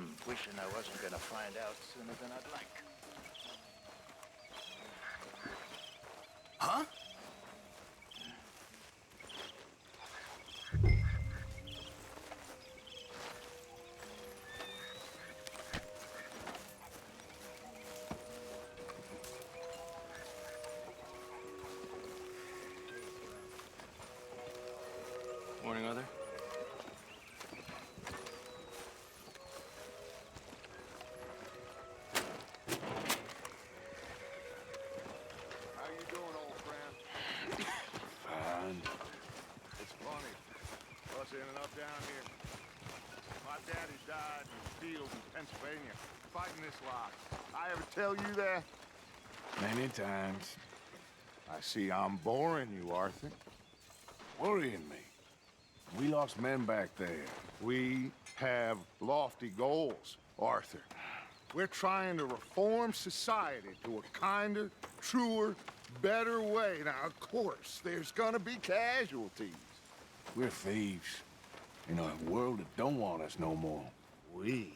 I'm wishing I wasn't gonna find out sooner than I'd like. Huh? Morning, Arthur. How you doing, old friend? Fine. It's funny. Us ending up down here. My daddy died in the field in Pennsylvania, fighting this lot. I ever tell you that? Many times. I see I'm boring you, Arthur. Worrying me. We lost men back there. We have lofty goals, Arthur. We're trying to reform society to a kinder, truer, better way. Now, of course, there's gonna be casualties. We're thieves. In a world that don't want us no more. We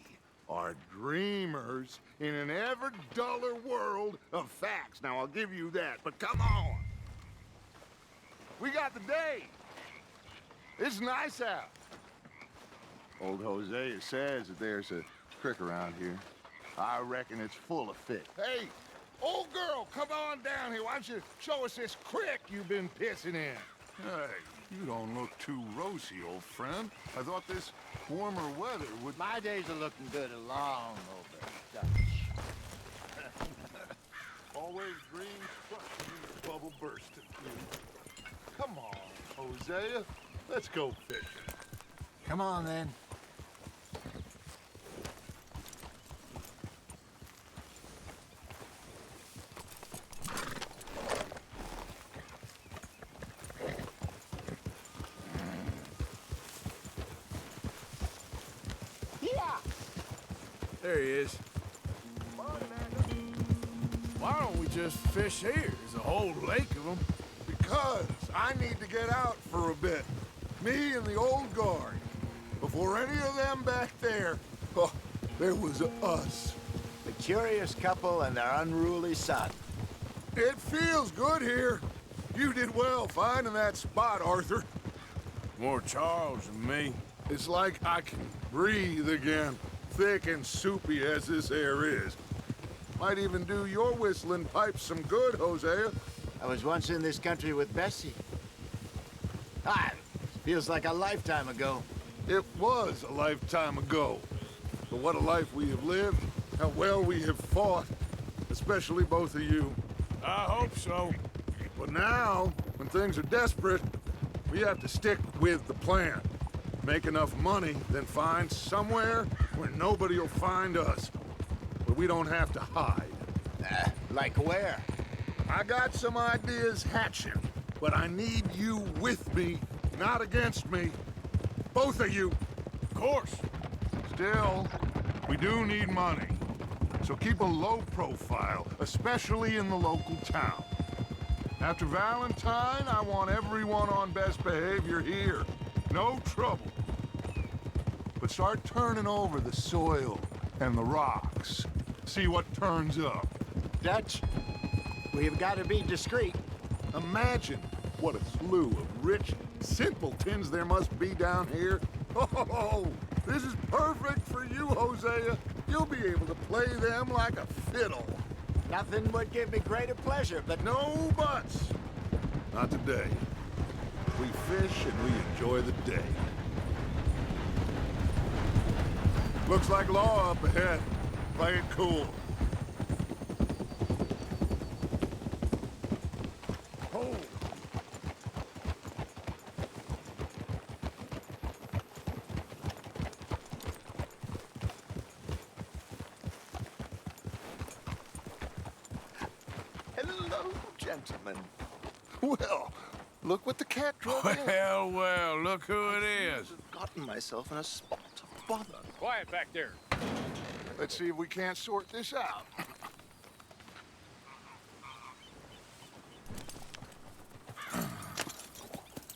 are dreamers in an ever duller world of facts. Now, I'll give you that, but come on. We got the day. It's nice out. Old Hosea says that there's a creek around here. I reckon it's full of fish. Hey, old girl, come on down here. Why don't you show us this creek you've been pissing in? Hey, you don't look too rosy, old friend. I thought this warmer weather would... My days are looking good along over Dutch. Always dreams crushing in the bubble bursting. Come on, Hosea. Let's go fishing. Come on, then. There he is. Why don't we just fish here? There's a whole lake of them. Because I need to get out for a bit. Me and the old guard. Before any of them back there, oh, there was us. The curious couple and their unruly son. It feels good here. You did well finding that spot, Arthur. More Charles than me. It's like I can breathe again, thick and soupy as this air is. Might even do your whistling pipes some good, Hosea. I was once in this country with Bessie. Feels like a lifetime ago. It was a lifetime ago. But what a life we have lived, how well we have fought, especially both of you. I hope so. But now, when things are desperate, we have to stick with the plan. Make enough money, then find somewhere where nobody will find us. Where we don't have to hide. Like where? I got some ideas hatching, but I need you with me, not against me. Both of you. Of course. Still, we do need money. So keep a low profile, especially in the local town. After Valentine, I want everyone on best behavior here. No trouble. But start turning over the soil and the rocks. See what turns up. Dutch, we've got to be discreet. Imagine what a slew of rich simpletons there must be down here. Oh, this is perfect for you, Hosea. You'll be able to play them like a fiddle. Nothing would give me greater pleasure, but No buts. Not today. We fish and we enjoy the day. Looks like law up ahead. Play it cool. Oh. hello, gentlemen. Well, look what the cat drove in. Well, look who it is. I've gotten myself in a spot of bother. Quiet back there. Let's see if we can't sort this out.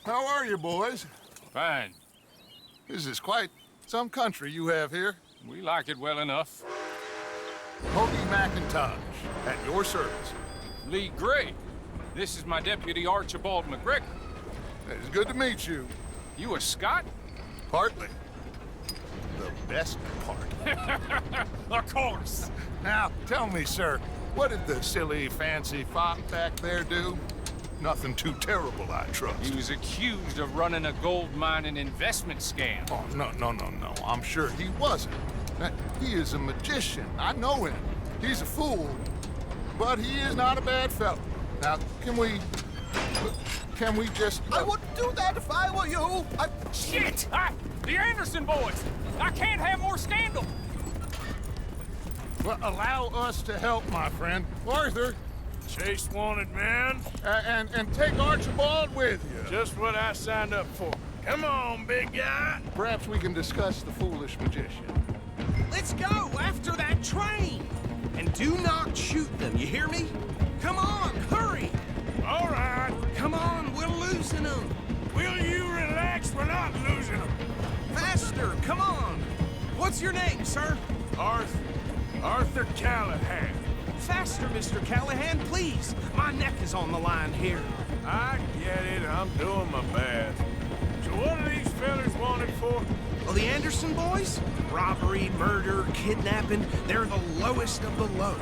How are you, boys? Fine. This is quite some country you have here. We like it well enough. Hogey McIntosh, at your service. Lee Gray. This is my deputy Archibald McGregor. It's good to meet you. You a Scot? Partly. The best part. Of course. Now, tell me, sir, what did the silly, fancy fop back there do? Nothing too terrible, I trust. He was accused of running a gold mining investment scam. Oh, no. I'm sure he wasn't. He is a magician. I know him. He's a fool, but he is not a bad fellow. Now, can we just... I wouldn't do that if I were you. Shit! The Anderson boys! I can't have more scandal! Well, allow us to help, my friend. Arthur, Chase wanted, man. and take Archibald with you. Just what I signed up for. Come on, big guy. Perhaps we can discuss the foolish magician. Let's go after that train! And do not shoot them, you hear me? Come on, hurry! All right. Come on, we're losing them! Will you relax? We're not losing them. Faster, come on! What's your name, sir? Arthur Callahan. Faster, Mr. Callahan, please! My neck is on the line here. I get it. I'm doing my best. So what are these fellas wanted for? Well, the Anderson boys? Robbery, murder, kidnapping, they're the lowest of the low.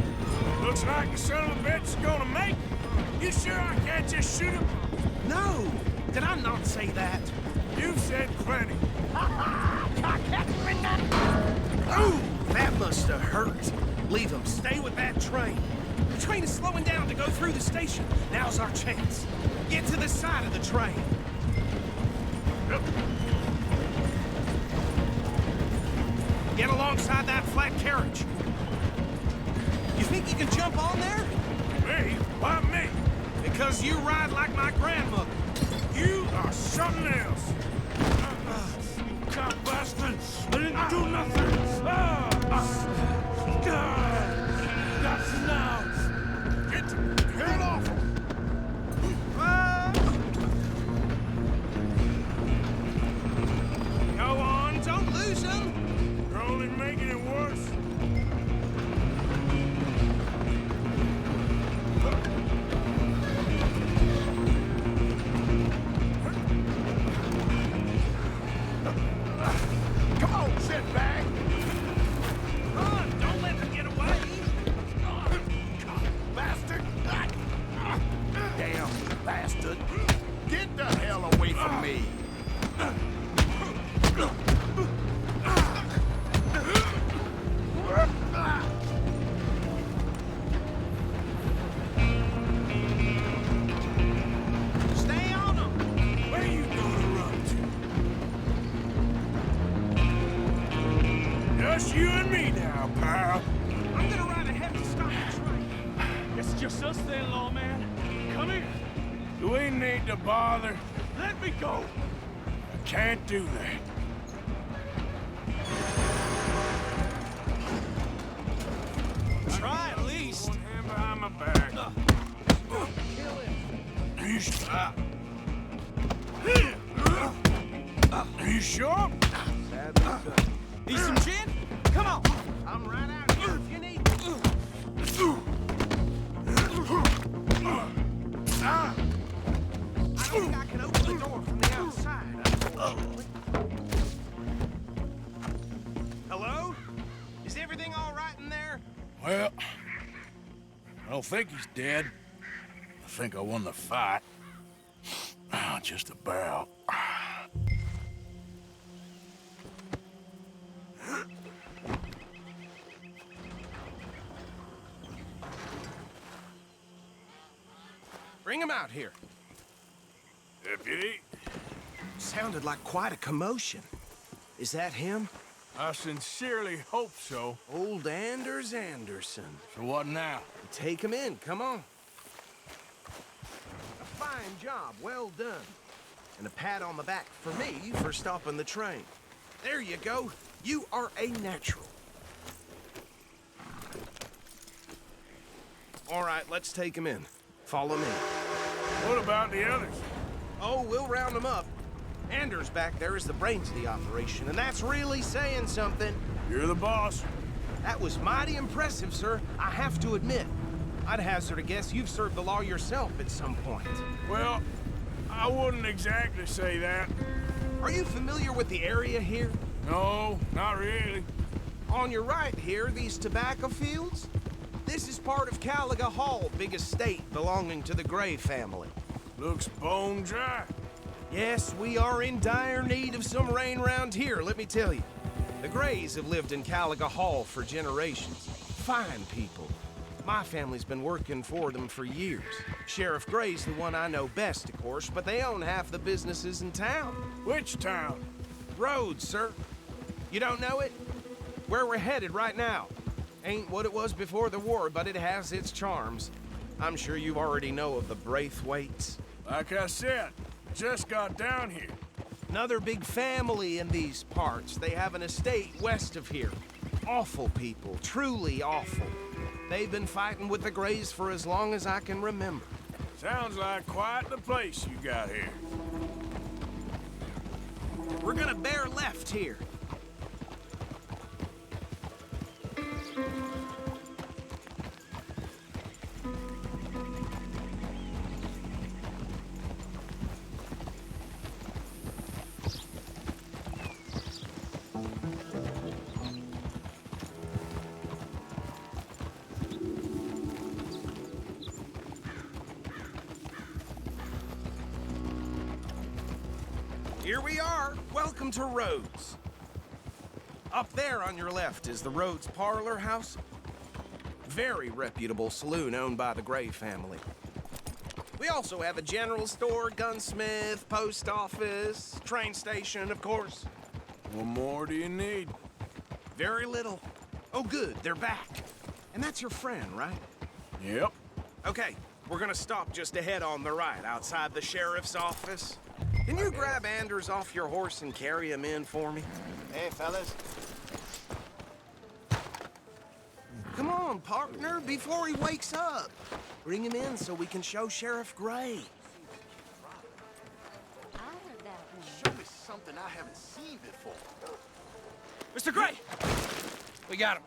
Looks like the son of a bitch is gonna make it. You sure I can't just shoot him? No! Did I not say that? You've said plenty. Ooh, that must have hurt. Leave them. Stay with that train. The train is slowing down to go through the station. Now's our chance. Get to the side of the train. Get alongside that flat carriage. You think you can jump on there? Me? Why me? Because you ride like my grandmother. You are something else. You cop bastard! I didn't do nothing! That's now! Get off! Go on, don't lose them. You're only making it worse. Come on, shitbag! Run, don't let them get away. Bastard! Damn bastard! Get the hell away from me! Stay on them. Where you gonna run to? Just you and me now, pal. I'm gonna ride ahead to stop the train. It's just us then, lawman. Come here. Do we need to bother? Let me go. I can't do that. Try at least. One hand behind my back. You stop. Are you sure? Need some gin? Come on. I'm right out here if you need me. I don't think I can open the door from the outside, unfortunately. Hello? Is everything all right in there? Well, I don't think he's dead. I think I won the fight. Just about. Bring him out here. Deputy, Sounded like quite a commotion. Is that him? I sincerely hope so. Old Anders Anderson. So what now? Take him in, come on. A fine job, well done. And a pat on the back for me for stopping the train. There you go. You are a natural. All right, let's take him in. Follow me. What about the others? Oh, we'll round them up. Anders back there is the brains of the operation, and that's really saying something. You're the boss. That was mighty impressive, sir. I have to admit. I'd hazard a guess you've served the law yourself at some point. Well, I wouldn't exactly say that. Are you familiar with the area here? No, not really. On your right here, these tobacco fields? This is part of Caliga Hall, big estate belonging to the Gray family. Looks bone dry. Yes, we are in dire need of some rain round here, let me tell you. The Grays have lived in Caliga Hall for generations. Fine people. My family's been working for them for years. Sheriff Gray's the one I know best, of course, but they own half the businesses in town. Which town? Rhodes, sir. You don't know it? Where we're headed right now. Ain't what it was before the war, but it has its charms. I'm sure you already know of the Braithwaites. Like I said, just got down here. Another big family in these parts. They have an estate west of here. Awful people, truly awful. They've been fighting with the Grays for as long as I can remember. Sounds like quite the place you got here. We're gonna bear left here. Here we are. Welcome to Rhodes. Up there on your left is the Rhodes Parlor House. Very reputable saloon owned by the Gray family. We also have a general store, gunsmith, post office, train station, of course. What more do you need? Very little. Oh, good, they're back. And that's your friend, right? Yep. Okay, we're gonna stop just ahead on the right, outside the sheriff's office. Can you grab Anders off your horse and carry him in for me? Hey, fellas. Come on, partner, before he wakes up. Bring him in so we can show Sheriff Gray. I heard that one. Show me something I haven't seen before. Mr. Gray! We got him.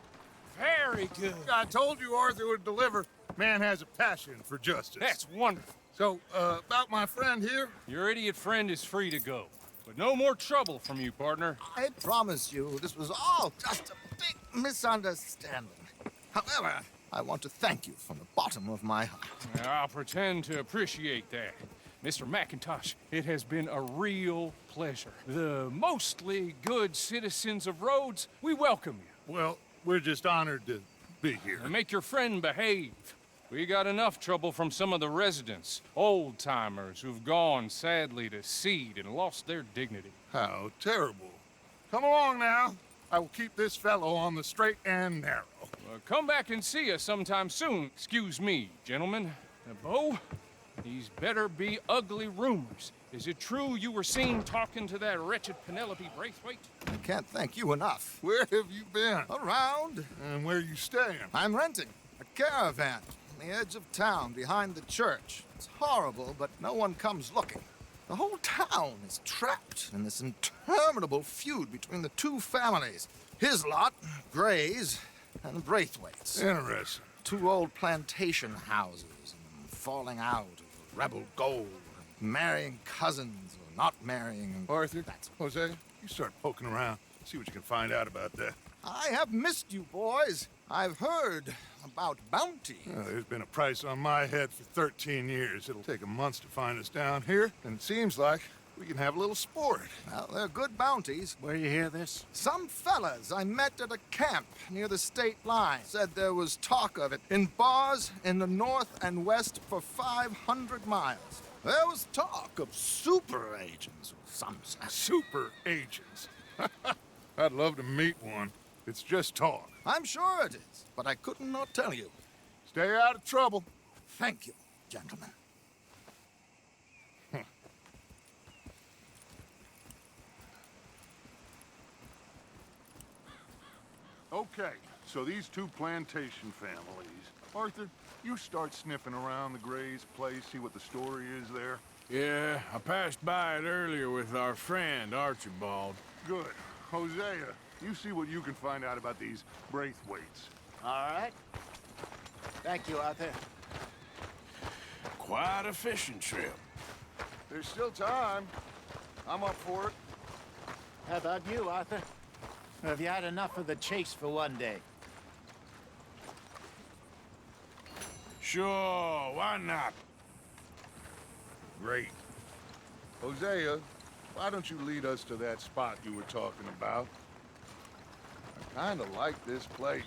Very good. I told you Arthur would deliver. Man has a passion for justice. That's wonderful. So, about my friend here? Your idiot friend is free to go. But no more trouble from you, partner. I promise you, this was all just a big misunderstanding. However, I want to thank you from the bottom of my heart. I'll pretend to appreciate that. Mr. McIntosh, it has been a real pleasure. The mostly good citizens of Rhodes, we welcome you. Well, we're just honored to be here. And make your friend behave. We got enough trouble from some of the residents, old-timers who've gone, sadly, to seed and lost their dignity. How terrible. Come along now. I will keep this fellow on the straight and narrow. Come back and see us sometime soon. Excuse me, gentlemen. Bo, these better be ugly rumors. Is it true you were seen talking to that wretched Penelope Braithwaite? I can't thank you enough. Where have you been? Around, And where you staying? I'm renting a caravan on the edge of town behind the church. It's horrible, but no one comes looking. The whole town is trapped in this interminable feud between the two families. His lot, Gray's, and the Braithwaites. Interesting. Two old plantation houses, and falling out over rebel gold, and marrying cousins or not marrying. And Arthur, that's Hosea, you start poking around. See what you can find out about that. I have missed you, boys. I've heard about bounty. There's been a price on my head for 13 years. It'll take a month to find us down here, and it seems like we can have a little sport. Well, they're good bounties. Where you hear this? Some fellas I met at a camp near the state line said there was talk of it in bars in the north and west for 500 miles. There was talk of super agents or some such. Super agents. I'd love to meet one. It's just talk. I'm sure it is, but I couldn't not tell you. Stay out of trouble. Thank you, gentlemen. Okay, so these two plantation families. Arthur, you start sniffing around the Gray's place, see what the story is there. Yeah, I passed by it earlier with our friend, Archibald. Good. Hosea, you see what you can find out about these Braithwaites. All right. Thank you, Arthur. Quite a fishing trip. There's still time. I'm up for it. How about you, Arthur? Or have you had enough of the chase for one day? Sure, why not? Great. Hosea, why don't you lead us to that spot you were talking about? I kinda like this place.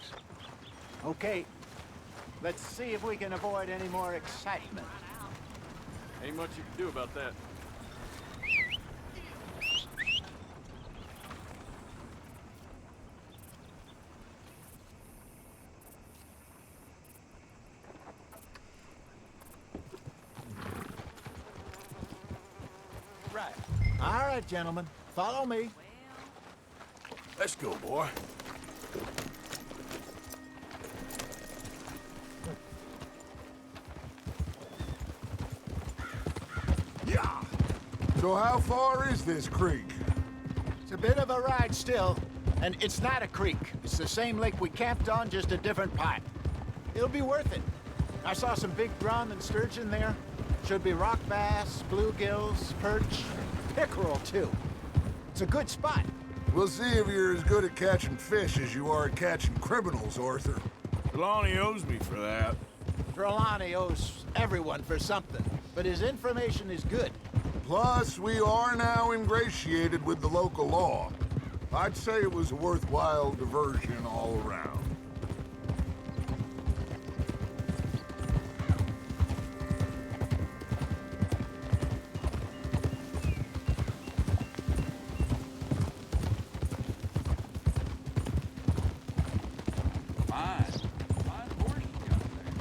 Okay. Let's see if we can avoid any more excitement. Ain't much you can do about that. Right. All right, gentlemen. Follow me. Let's go, boy. Yeah! So how far is this creek? It's a bit of a ride still, and it's not a creek. It's the same lake we camped on, just a different part. It'll be worth it. I saw some big drum and sturgeon there. Should be rock bass, bluegills, perch, pickerel too. It's a good spot. We'll see if you're as good at catching fish as you are at catching criminals, Arthur. Trelawney owes me for that. Trelawney owes everyone for something, but his information is good. Plus, we are now ingratiated with the local law. I'd say it was a worthwhile diversion all around. Fine horse you got there.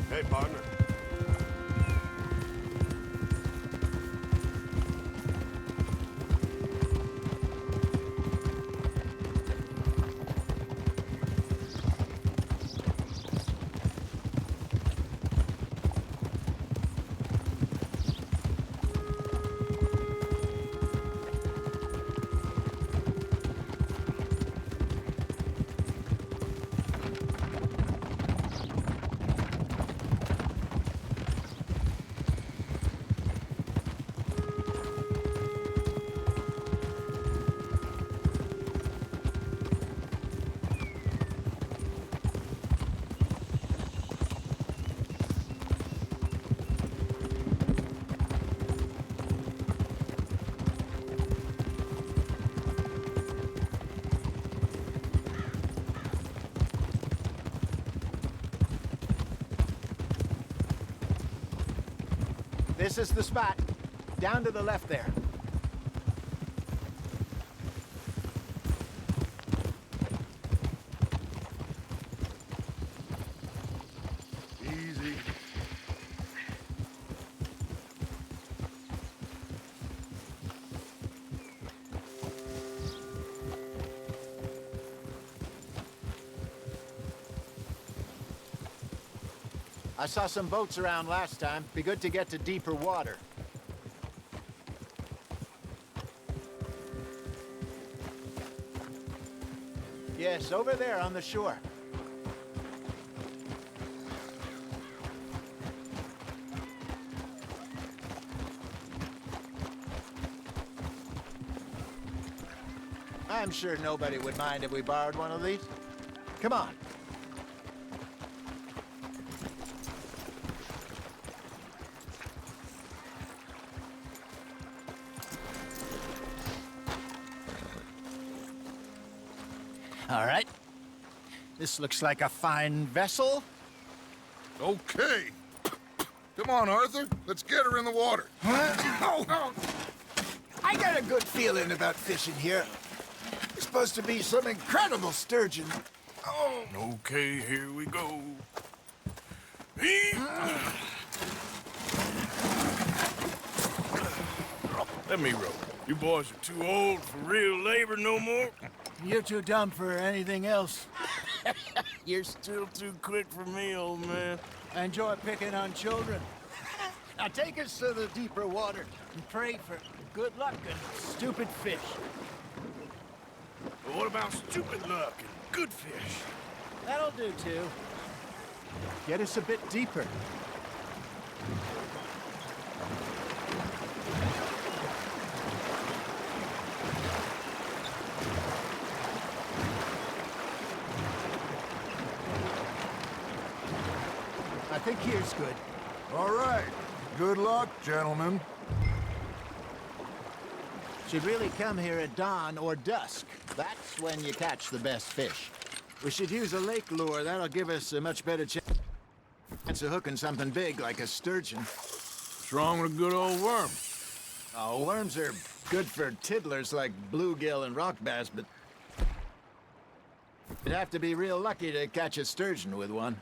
Hey, partner. This is the spot. Down to the left there. Easy. I saw some boats around last time. Be good to get to deeper water. Yes, over there on the shore. I'm sure nobody would mind if we borrowed one of these. Come on. All right. This looks like a fine vessel. Okay. Come on, Arthur. Let's get her in the water. Oh, I got a good feeling about fishing here. There's supposed to be some incredible sturgeon. Oh. Okay, here we go. Let me row. You boys are too old for real labor no more. You're too dumb for anything else. You're still too quick for me, old man. I enjoy picking on children. Now take us to the deeper water and pray for good luck and stupid fish. But what about stupid luck and good fish? That'll do, too. Get us a bit deeper. I think here's good. All right. Good luck, gentlemen. Should really come here at dawn or dusk. That's when you catch the best fish. We should use a lake lure. That'll give us a much better chance of hooking something big like a sturgeon. What's wrong with a good old worm? Oh, worms are good for tiddlers like bluegill and rock bass, but you'd have to be real lucky to catch a sturgeon with one.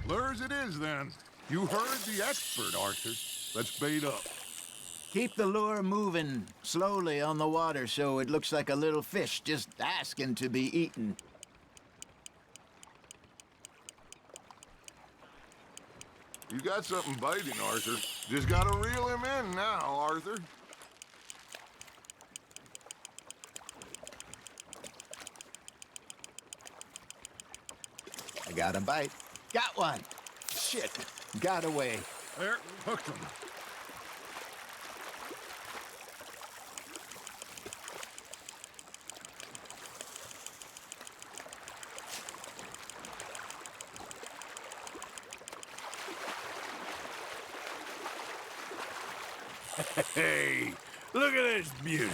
Lures it is, then. You heard the expert, Arthur. Let's bait up. Keep the lure moving slowly on the water so it looks like a little fish just asking to be eaten. You got something biting, Arthur. Just gotta reel him in now, Arthur. I got a bite. Got one. Shit. Got away. There, hooked him. Hey, look at this beauty.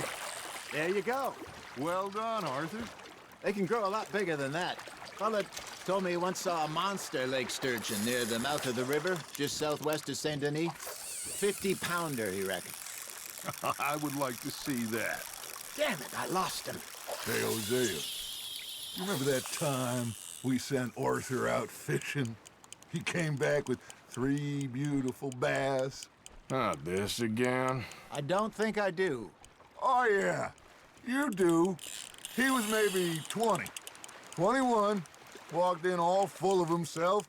There you go. Well done, Arthur. They can grow a lot bigger than that. Fella told me he once saw a monster lake sturgeon near the mouth of the river, just southwest of Saint Denis. 50-pounder, he reckoned. I would like to see that. Damn it, I lost him. Hey, Hosea. You remember that time we sent Arthur out fishing? He came back with 3 beautiful bass. Not this again. I don't think I do. Oh, yeah. You do. He was maybe 20. 21. Walked in all full of himself.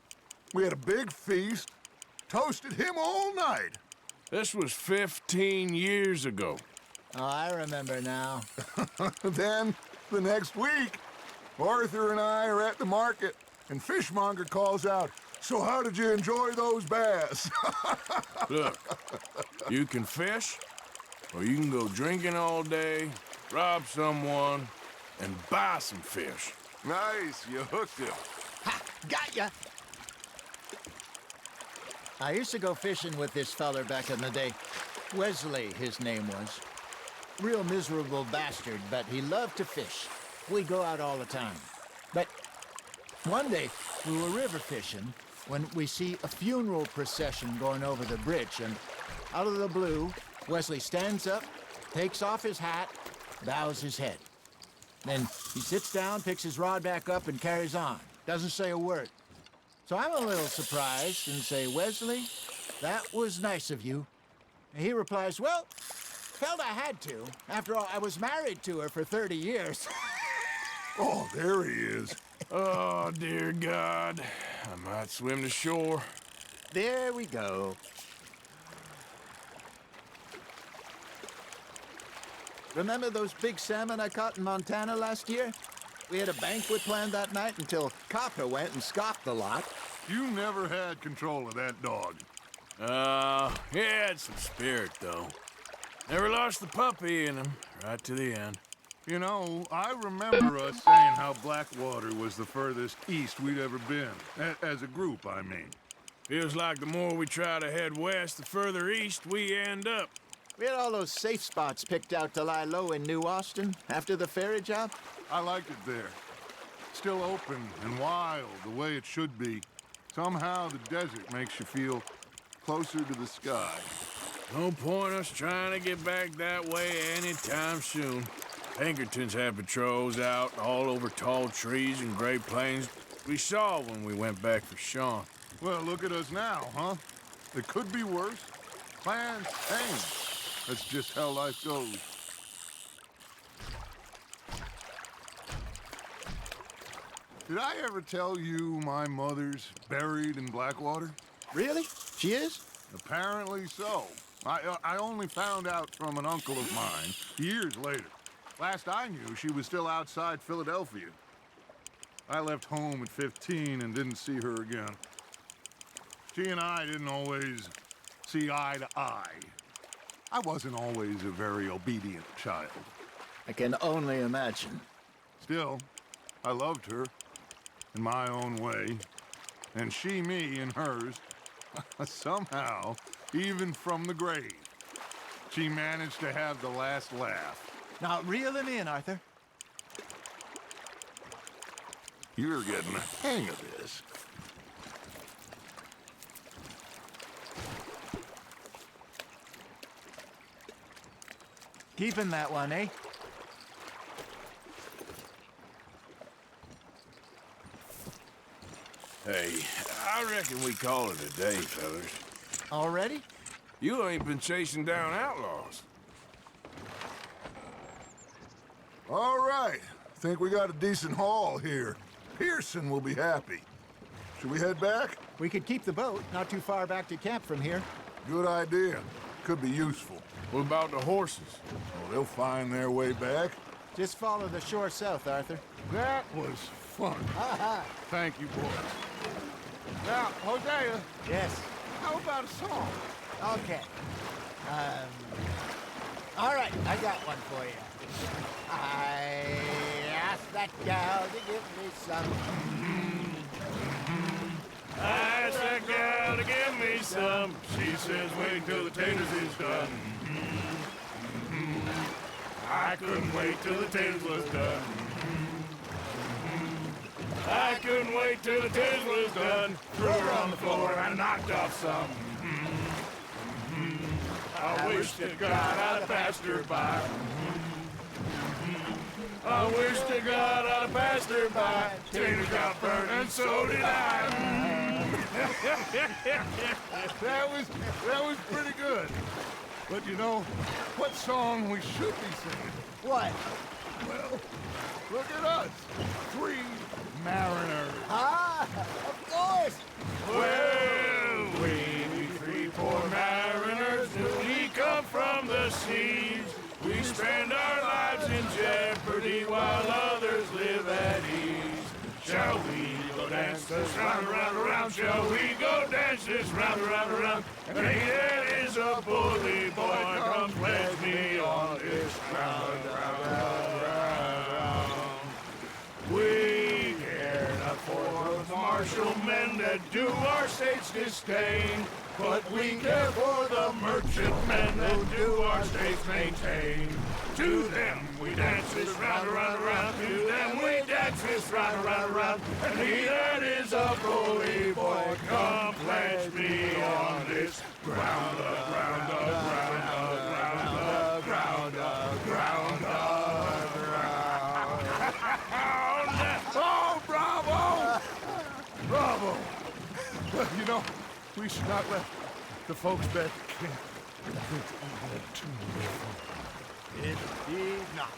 We had a big feast. Toasted him all night. This was 15 years ago. Oh, I remember now. Then, the next week, Arthur and I are at the market, and Fishmonger calls out, "So how did you enjoy those bass?" Look, you can fish, or you can go drinking all day, rob someone, and buy some fish. Nice, you hooked him. Ha! Got ya! I used to go fishing with this feller back in the day. Wesley, his name was. Real miserable bastard, but he loved to fish. We'd go out all the time. But one day, we were river fishing when we see a funeral procession going over the bridge, and out of the blue, Wesley stands up, takes off his hat, bows his head. Then he sits down, picks his rod back up, and carries on. Doesn't say a word. So I'm a little surprised and say, "Wesley, that was nice of you." And he replies, "Well, felt I had to. After all, I was married to her for 30 years. Oh, there he is. Oh, dear God. I might swim to shore. There we go. Remember those big salmon I caught in Montana last year? We had a banquet planned that night until Copper went and scoffed the lot. You never had control of that dog. He had some spirit, though. Never lost the puppy in him, right to the end. You know, I remember us saying how Blackwater was the furthest east we'd ever been. As a group, I mean. Feels like the more we try to head west, the further east we end up. We had all those safe spots picked out to lie low in New Austin after the ferry job. I liked it there. Still open and wild, the way it should be. Somehow the desert makes you feel closer to the sky. No point us trying to get back that way anytime soon. Pinkertons had patrols out all over tall trees and Great Plains. We saw when we went back for Sean. Well, look at us now, huh? It could be worse. Plans change. That's just how life goes. Did I ever tell you my mother's buried in Blackwater? Really? She is? Apparently so. I only found out from an uncle of mine years later. Last I knew, she was still outside Philadelphia. I left home at 15 and didn't see her again. She and I didn't always see eye to eye. I wasn't always a very obedient child. I can only imagine. Still, I loved her in my own way, and she me in hers. Somehow, even from the grave, she managed to have the last laugh. Now, reel him in, Arthur. You're getting the hang of this. Keeping that one, eh? Hey, I reckon we call it a day, fellas. Already? You ain't been chasing down outlaws. All right. Think we got a decent haul here. Pearson will be happy. Should we head back? We could keep the boat, not too far back to camp from here. Good idea. Could be useful. What about the horses? Well, they'll find their way back. Just follow the shore south, Arthur. That was fun. Thank you, boys. Now, Hosea, Yes. how about a song? Okay. All right, I got one for you. I asked that gal to give me some. I asked that gal to give me some. She says, wait till the taters is done. I couldn't wait till the taters was done. I couldn't wait till the taters was done. Threw her on the floor and I knocked off some. I wish to God I'd have passed her by. I wish to God I'd have passed her by. Taters got burned and so did I. That was pretty good. But you know, what song we should be singing? What? Well, look at us. 3 mariners. Ah, of course. Well, we 3 poor mariners, we come from the seas. We spend our lives in jeopardy while others live at ease. Shall we go dance this round, around, around? Shall we go dance this round, around, around? And he that is a bully boy, come pledge me on this round, round, round, round. We care not for the martial men that do our state's disdain, but we care for the merchant men that do our states maintain. To them we dance this round, around, around. To them we dance this round, around, around. And he that is a bully boy, come pledge me on this ground, ground, ground, ground, ground, ground, ground. Oh, bravo! Bravo! Well, you know, we should not let the folks back at camp think that we had too much fun. It did not.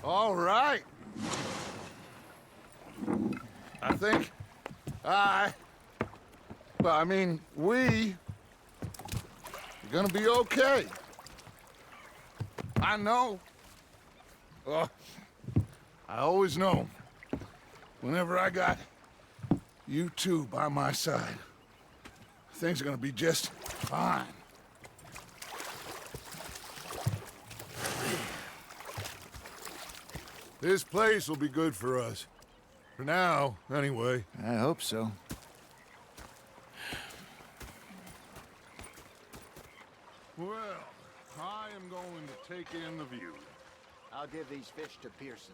All right. I think we are gonna be okay. I know. I always know. Whenever I got you two by my side, things are gonna be just fine. This place will be good for us. For now, anyway. I hope so. Well, I am going to take in the view. I'll give these fish to Pearson.